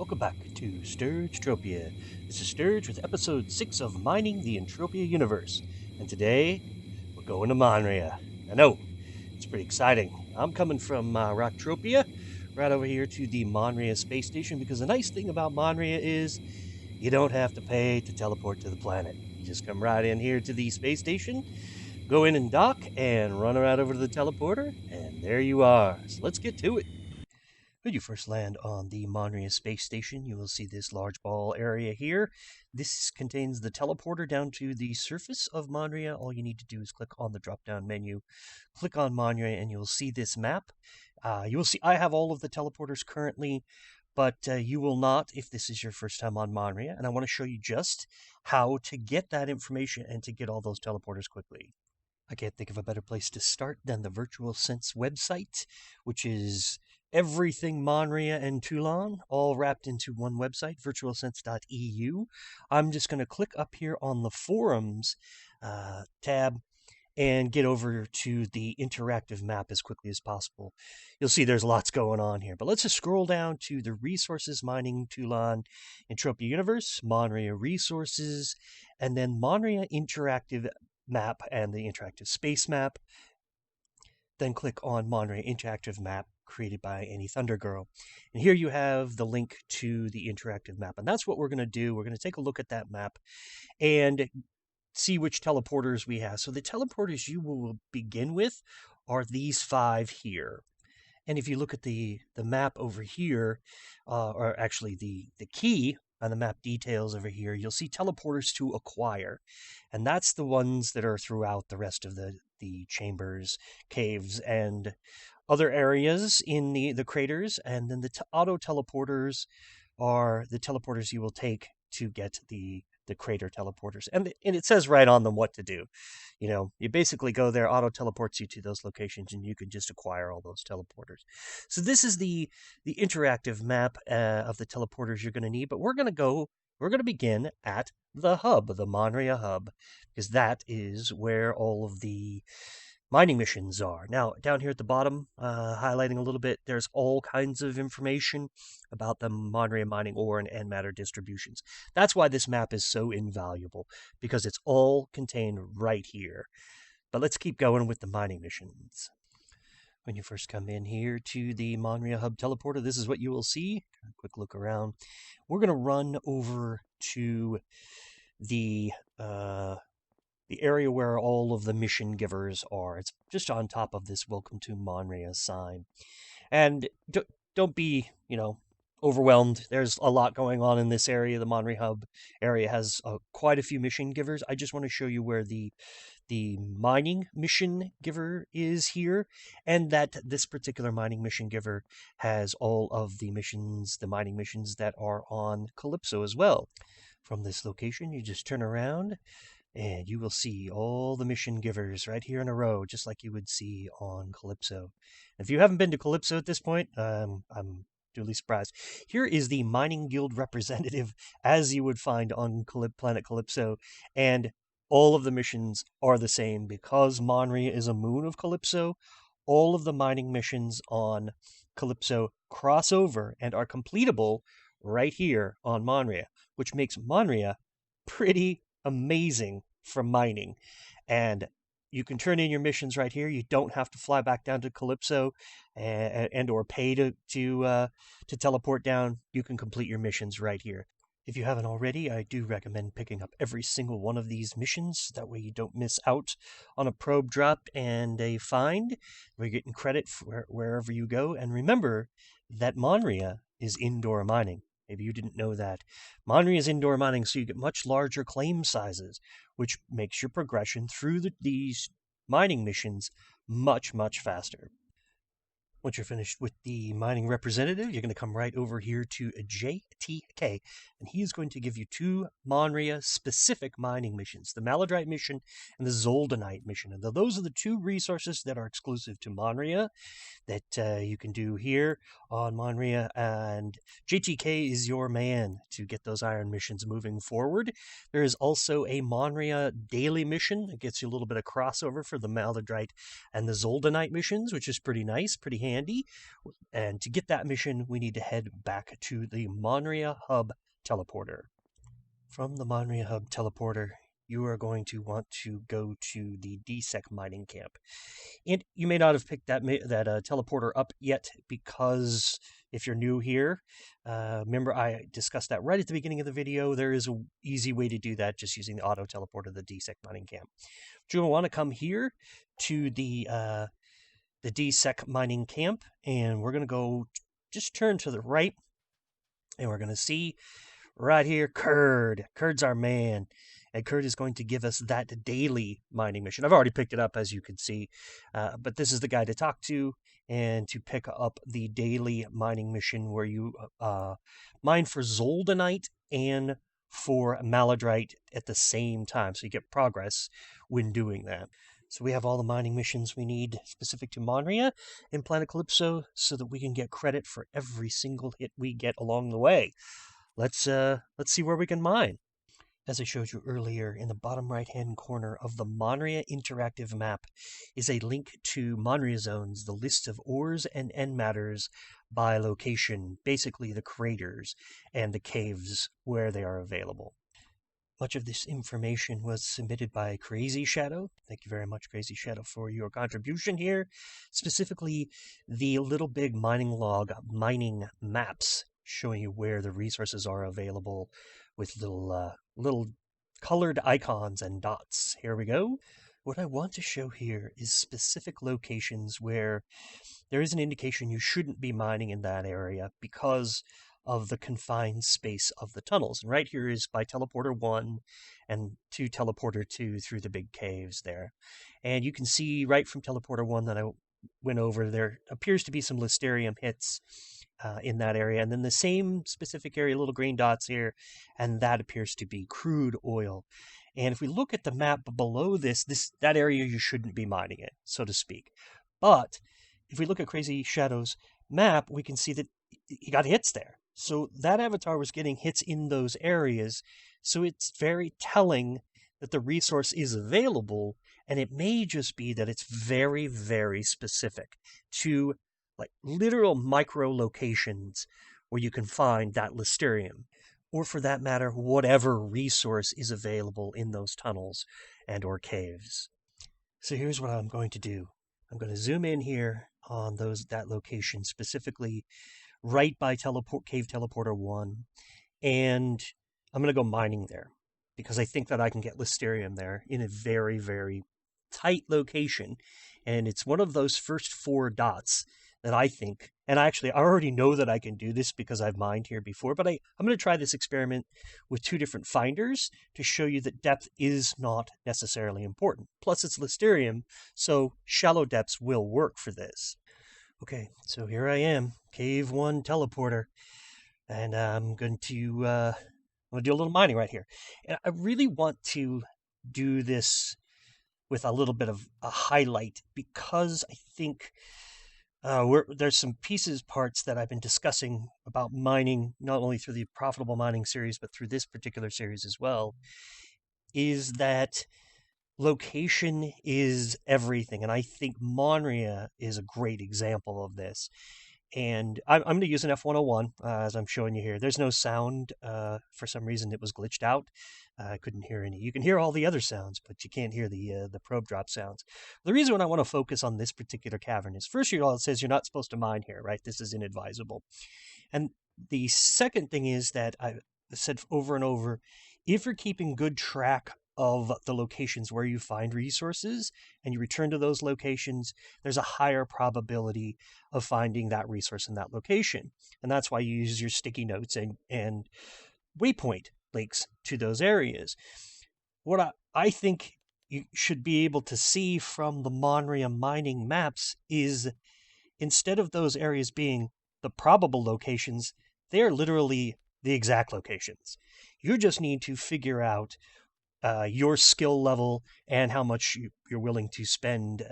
Welcome back to Entropia. This is Sturge with episode 6 of Mining the Entropia Universe. And today, we're going to Monria. I know, it's pretty exciting. I'm coming from Rocktropia, right over here to the Monria space station, because the nice thing about Monria is you don't have to pay to teleport to the planet. You just come right in here to the space station, go in and dock, and run right over to the teleporter, and there you are. So let's get to it. When you first land on the Monria space station, you will see this large ball area here. This contains the teleporter down to the surface of Monria. All you need to do is click on the drop-down menu, click on Monria, and you'll see this map. You will see I have all of the teleporters currently, but you will not if this is your first time on Monria, and I want to show you just how to get that information and to get all those teleporters quickly. I can't think of a better place to start than the Virtual Sense website, which is everything Monria and Toulon, all wrapped into one website, virtualsense.eu. I'm just going to click up here on the Forums tab and get over to the interactive map as quickly as possible. You'll see there's lots going on here, but let's just scroll down to the Resources Mining Toulon Entropia Universe, Monria Resources, and then Monria Interactive Map and the interactive space map. Then click on Monria Interactive Map created by Any Thunder Girl. And here you have the link to the interactive map. And that's what we're going to do. We're going to take a look at that map and see which teleporters we have. So the teleporters you will begin with are these 5 here. And if you look at the map over here, or actually the key on the map details over here, you'll see teleporters to acquire. And that's the ones that are throughout the rest of the chambers, caves, and other areas in the craters. And then the auto teleporters are the teleporters you will take to get the crater teleporters. And it says right on them what to do. You know, you basically go there, auto teleports you to those locations, and you can just acquire all those teleporters. So this is the interactive map of the teleporters you're going to need, but we're going to begin at the hub, the Monria hub, because that is where all of the mining missions are. Now, down here at the bottom, highlighting a little bit, there's all kinds of information about the Monria mining ore and matter distributions. That's why this map is so invaluable, because it's all contained right here. But let's keep going with the mining missions. When you first come in here to the Monria Hub teleporter, this is what you will see. A quick look around. We're going to run over to the area where all of the mission givers are. It's just on top of this Welcome to Monria sign. And don't be, overwhelmed. There's a lot going on in this area. The Monria Hub area has quite a few mission givers. I just want to show you where the mining mission giver is here, and that this particular mining mission giver has all of the missions, the mining missions that are on Calypso as well. From this location, you just turn around and you will see all the mission givers right here in a row, just like you would see on Calypso. If you haven't been to Calypso at this point, I'm duly surprised. Here is the Mining Guild representative, as you would find on Planet Calypso, and all of the missions are the same. Because Monria is a moon of Calypso, all of the mining missions on Calypso cross over and are completable right here on Monria, which makes Monria pretty amazing for mining. And you can turn in your missions right here. You don't have to fly back down to Calypso and or pay to teleport down. You can complete your missions right here. If you haven't already, I do recommend picking up every single one of these missions. That way you don't miss out on a probe drop and a find. We're getting credit for wherever you go. And remember that Monria is indoor mining. Maybe you didn't know that. Monria is indoor mining, so you get much larger claim sizes, which makes your progression through these mining missions much, much faster. Once you're finished with the mining representative, you're going to come right over here to JTK, and he is going to give you 2 Monria-specific mining missions, the Maladrite mission and the Zoldanite mission. And those are the 2 resources that are exclusive to Monria that you can do here on Monria, and JTK is your man to get those iron missions moving forward. There is also a Monria daily mission. It gets you a little bit of crossover for the Maladrite and the Zoldanite missions, which is pretty nice, pretty handy. handy. And to get that mission, we need to head back to the Monria Hub teleporter. From the Monria Hub teleporter, you are going to want to go to the DSEC mining camp. And you may not have picked that teleporter up yet because if you're new here, remember I discussed that right at the beginning of the video. There is an easy way to do that just using the auto teleporter of the DSEC mining camp. But you're going to want to come here to the DSEC mining camp, and we're going to go just turn to the right, and we're going to see right here, Kurd. Kurd's our man. And Kurd is going to give us that daily mining mission. I've already picked it up, as you can see. But this is the guy to talk to and to pick up the daily mining mission where you mine for Zoldanite and for Maladrite at the same time. So you get progress when doing that. So we have all the mining missions we need specific to Monria and Planet Calypso so that we can get credit for every single hit we get along the way. Let's see where we can mine. As I showed you earlier, in the bottom right-hand corner of the Monria interactive map is a link to Monria zones, the list of ores and end matters by location, basically the craters and the caves where they are available. Much of this information was submitted by Crazy Shadow. Thank you very much, Crazy Shadow, for your contribution here. Specifically, the Little Big Mining Log mining maps showing you where the resources are available with little colored icons and dots. Here we go. What I want to show here is specific locations where there is an indication you shouldn't be mining in that area because of the confined space of the tunnels. And right here is by Teleporter 1 and to Teleporter 2 through the big caves there. And you can see right from Teleporter 1 that I went over, there appears to be some Listerium hits in that area. And then the same specific area, little green dots here, and that appears to be crude oil. And if we look at the map below that area you shouldn't be mining it, so to speak. But if we look at Crazy Shadow's map, we can see that he got hits there. So that avatar was getting hits in those areas. So it's very telling that the resource is available, and it may just be that it's very, very specific to like literal micro locations where you can find that Listerium, or for that matter, whatever resource is available in those tunnels and or caves. So here's what I'm going to do. I'm going to zoom in here on that location, specifically right by Cave Teleporter 1, and I'm going to go mining there because I think that I can get Listerium there in a very, very tight location, and it's one of those first 4 dots that I think, and I already know that I can do this because I've mined here before, but I'm going to try this experiment with 2 different finders to show you that depth is not necessarily important. Plus it's Listerium, so shallow depths will work for this. Okay, so here I am, Cave 1 Teleporter, and I'm going to do a little mining right here. And I really want to do this with a little bit of a highlight because I think there's some parts that I've been discussing about mining, not only through the Profitable Mining series, but through this particular series as well, is that location is everything. And I think Monria is a great example of this. And I'm going to use an F101 as I'm showing you here. There's no sound. For some reason, it was glitched out. I couldn't hear any. You can hear all the other sounds, but you can't hear the probe drop sounds. The reason I want to focus on this particular cavern is, first of all, it says you're not supposed to mine here, right? This is inadvisable. And the second thing is that I've said over and over, if you're keeping good track of the locations where you find resources and you return to those locations, there's a higher probability of finding that resource in that location. And that's why you use your sticky notes and waypoint links to those areas. What I think you should be able to see from the Monria mining maps is, instead of those areas being the probable locations, they're literally the exact locations. You just need to figure out your skill level and how much you're willing to spend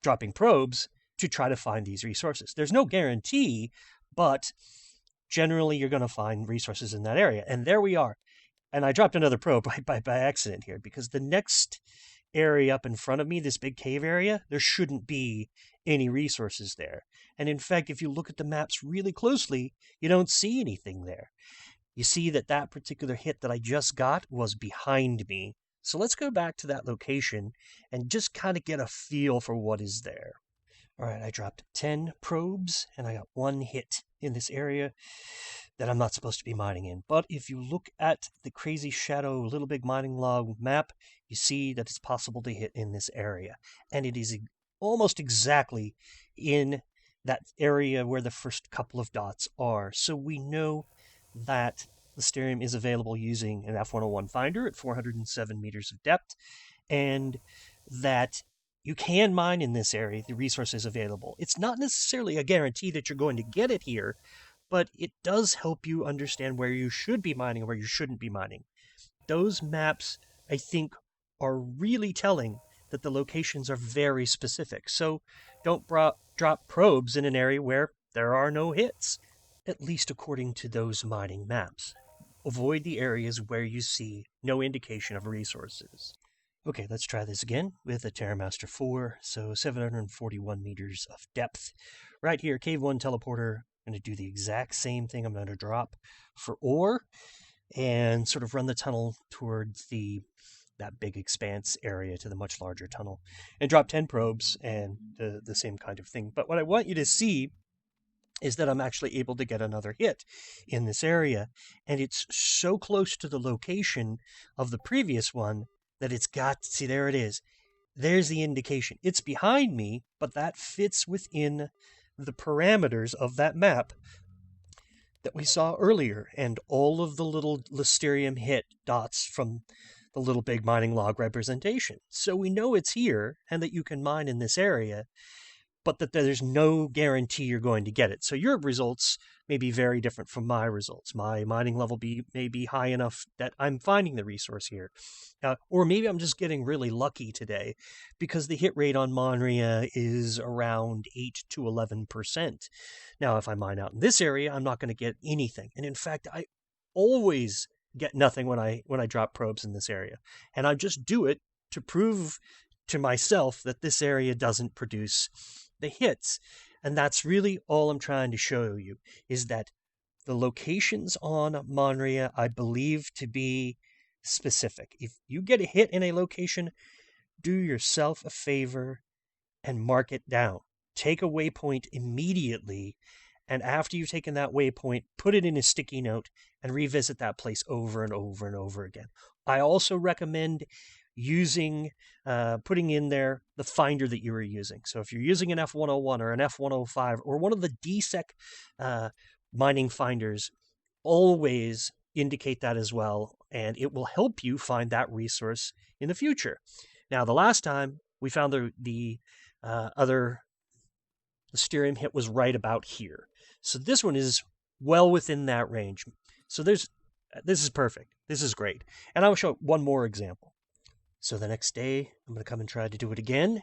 dropping probes to try to find these resources. There's no guarantee, but generally you're going to find resources in that area. And there we are. And I dropped another probe by accident here because the next area up in front of me, this big cave area, there shouldn't be any resources there. And in fact, if you look at the maps really closely, you don't see anything there. You see that that particular hit that I just got was behind me. So let's go back to that location and just kind of get a feel for what is there. All right, I dropped 10 probes and I got one hit in this area that I'm not supposed to be mining in. But if you look at the Crazy Shadow Little Big Mining Log map, you see that it's possible to hit in this area. And it is almost exactly in that area where the first couple of dots are. So we know that Listerium is available using an F101 finder at 407 meters of depth, and that you can mine in this area. The resource is available. It's not necessarily a guarantee that you're going to get it here, but it does help you understand where you should be mining and where you shouldn't be mining. Those maps, I think, are really telling that the locations are very specific. So don't drop probes in an area where there are no hits, at least according to those mining maps. Avoid the areas where you see no indication of resources. Okay, let's try this again with a TerraMaster 4, so 741 meters of depth. Right here, Cave 1 teleporter. I'm going to do the exact same thing. I'm going to drop for ore and sort of run the tunnel towards that big expanse area to the much larger tunnel, and drop 10 probes and the same kind of thing. But what I want you to see is that I'm actually able to get another hit in this area, and it's so close to the location of the previous one that it's got, see, there it is. There's the indication. It's behind me, but that fits within the parameters of that map that we saw earlier, and all of the little Listerium hit dots from the Little Big Mining Log representation. So we know it's here, and that you can mine in this area, but that there's no guarantee you're going to get it. So your results may be very different from my results. My mining level may be high enough that I'm finding the resource here. Or maybe I'm just getting really lucky today because the hit rate on Monria is around 8 to 11%. Now, if I mine out in this area, I'm not going to get anything. And in fact, I always get nothing when I drop probes in this area. And I just do it to prove to myself that this area doesn't produce the hits. And that's really all I'm trying to show you, is that the locations on Monria, I believe to be specific. If you get a hit in a location, do yourself a favor and mark it down. Take a waypoint immediately, and after you've taken that waypoint, put it in a sticky note and revisit that place over and over and over again. I also recommend putting in there the finder that you were using. So if you're using an F101 or an F105 or one of the DSEC mining finders, always indicate that as well, and it will help you find that resource in the future. Now, the last time we found the other Listerium hit was right about here. So this one is well within that range. So this is perfect. This is great. And I'll show one more example. So the next day, I'm going to come and try to do it again.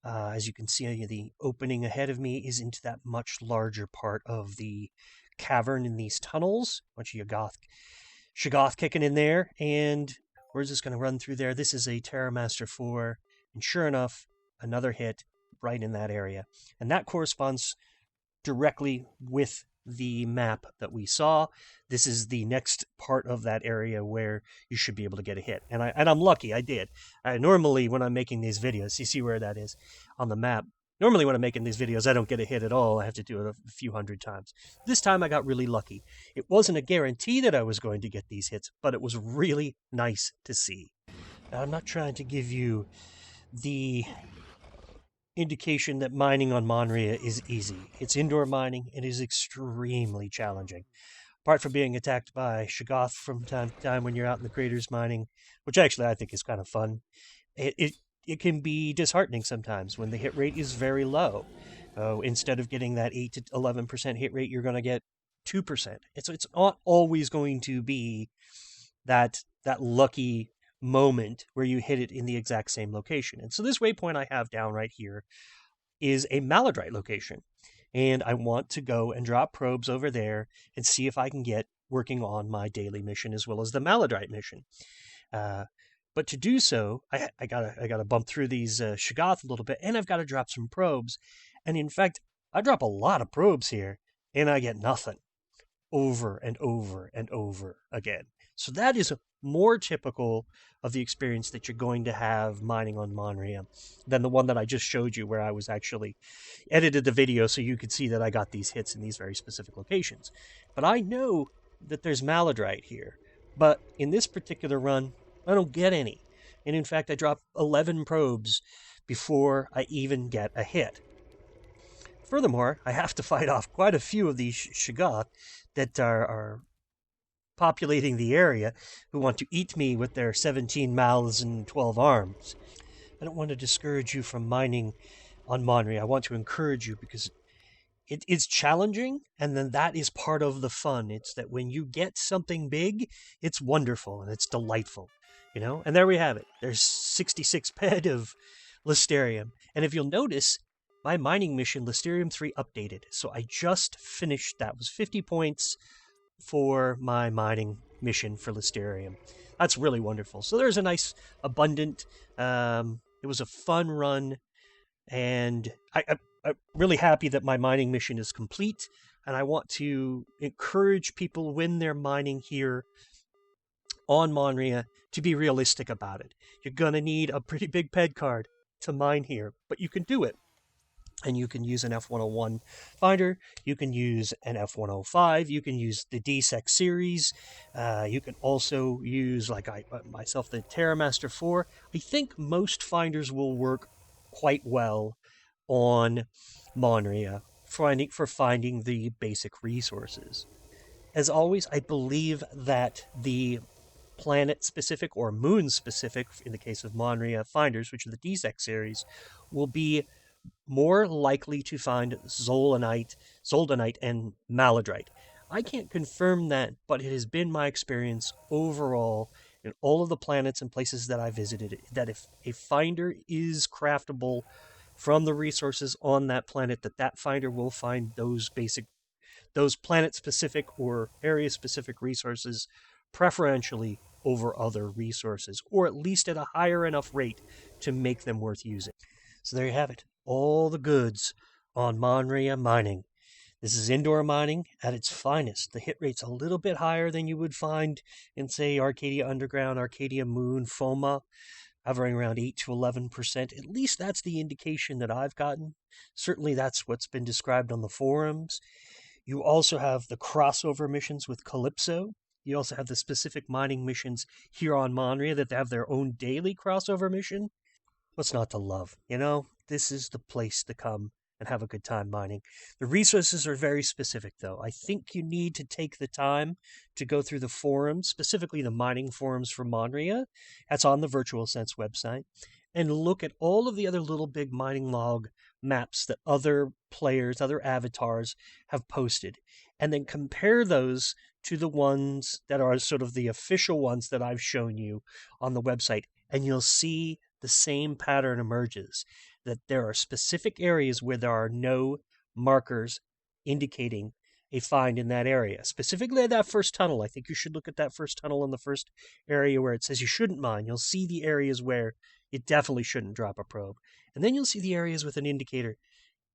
As you can see, the opening ahead of me is into that much larger part of the cavern in these tunnels. A bunch of Shoggoth kicking in there, and we're just going to run through there. This is a TerraMaster 4, and sure enough, another hit right in that area. And that corresponds directly with the map that we saw. This is the next part of that area where you should be able to get a hit. And I'm lucky, I did. Normally, when I'm making these videos, you see where that is on the map. Normally, when I'm making these videos, I don't get a hit at all. I have to do it a few hundred times. This time, I got really lucky. It wasn't a guarantee that I was going to get these hits, but it was really nice to see. Now, I'm not trying to give you the indication that mining on Monria is easy. It's indoor mining. It is extremely challenging. Apart from being attacked by Shoggoth from time to time when you're out in the craters mining, which actually I think is kind of fun, it can be disheartening sometimes when the hit rate is very low. Instead of getting that 8 to 11% hit rate, you're going to get 2%. It's not always going to be that lucky moment where you hit it in the exact same location. And so this waypoint I have down right here is a maladrite location. And I want to go and drop probes over there and see if I can get working on my daily mission as well as the maladrite mission. But But to do so, I gotta bump through these Shoggoth a little bit, and I've got to drop some probes. And in fact, I drop a lot of probes here, and I get nothing over and over and over again. So that is more typical of the experience that you're going to have mining on Monria than the one that I just showed you, where I was actually edited the video so you could see that I got these hits in these very specific locations. But I know that there's maladrite here. But in this particular run, I don't get any. And in fact, I drop 11 probes before I even get a hit. Furthermore, I have to fight off quite a few of these Shoggoth that are populating the area who want to eat me with their 17 mouths and 12 arms. I don't want to discourage you from mining on Monria. I want to encourage you because it is challenging, and then that is part of the fun. It's that when you get something big, it's wonderful and it's delightful, you know? And there we have it. There's 66 bed of Listerium. And if you'll notice, my mining mission, Listerium 3, updated. So I just finished that. It was 50 points for my mining mission for Listerium. That's really wonderful. So there's a nice, abundant, it was a fun run, and I'm really happy that my mining mission is complete, and I want to encourage people when they're mining here on Monria to be realistic about it. You're going to need a pretty big ped card to mine here, but you can do it. And you can use an F101 finder, you can use an F105, you can use the DSEC series, you can also use, like myself, the TerraMaster 4. I think most finders will work quite well on Monria for finding the basic resources. As always, I believe that the planet-specific or moon-specific, in the case of Monria finders, which are the DSEC series, will be more likely to find zoldonite, and maladrite. I can't confirm that, but it has been my experience overall in all of the planets and places that I visited that if a finder is craftable from the resources on that planet, that finder will find those planet-specific or area-specific resources preferentially over other resources, or at least at a higher enough rate to make them worth using. So there you have it. All the goods on Monria mining. This is indoor mining at its finest. The hit rate's a little bit higher than you would find in, say, Arcadia Underground, Arcadia Moon, FOMA, hovering around 8 to 11%. At least that's the indication that I've gotten. Certainly that's what's been described on the forums. You also have the crossover missions with Calypso. You also have the specific mining missions here on Monria that have their own daily crossover mission. What's not to love, you know? This is the place to come and have a good time mining. The resources are very specific, though. I think you need to take the time to go through the forums, specifically the mining forums for Monria. That's on the Virtual Sense website. And look at all of the other little big mining log maps that other players, other avatars have posted. And then compare those to the ones that are sort of the official ones that I've shown you on the website. And you'll see the same pattern emerges, that there are specific areas where there are no markers indicating a find in that area. Specifically at that first tunnel, I think you should look at that first tunnel in the first area where it says you shouldn't mine. You'll see the areas where it definitely shouldn't drop a probe. And then you'll see the areas with an indicator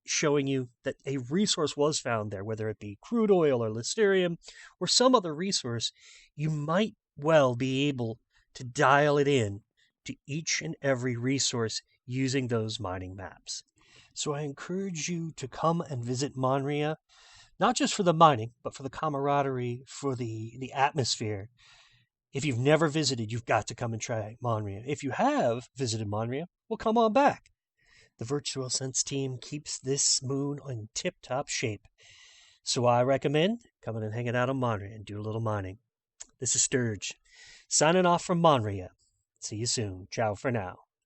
showing you that a resource was found there, whether it be crude oil or Listerium or some other resource. You might well be able to dial it in to each and every resource using those mining maps. So I encourage you to come and visit Monria, not just for the mining, but for the camaraderie, for the atmosphere. If you've never visited, you've got to come and try Monria. If you have visited Monria, well, come on back. The Virtual Sense team keeps this moon in tip-top shape. So I recommend coming and hanging out on Monria and do a little mining. This is Sturge, signing off from Monria. See you soon. Ciao for now.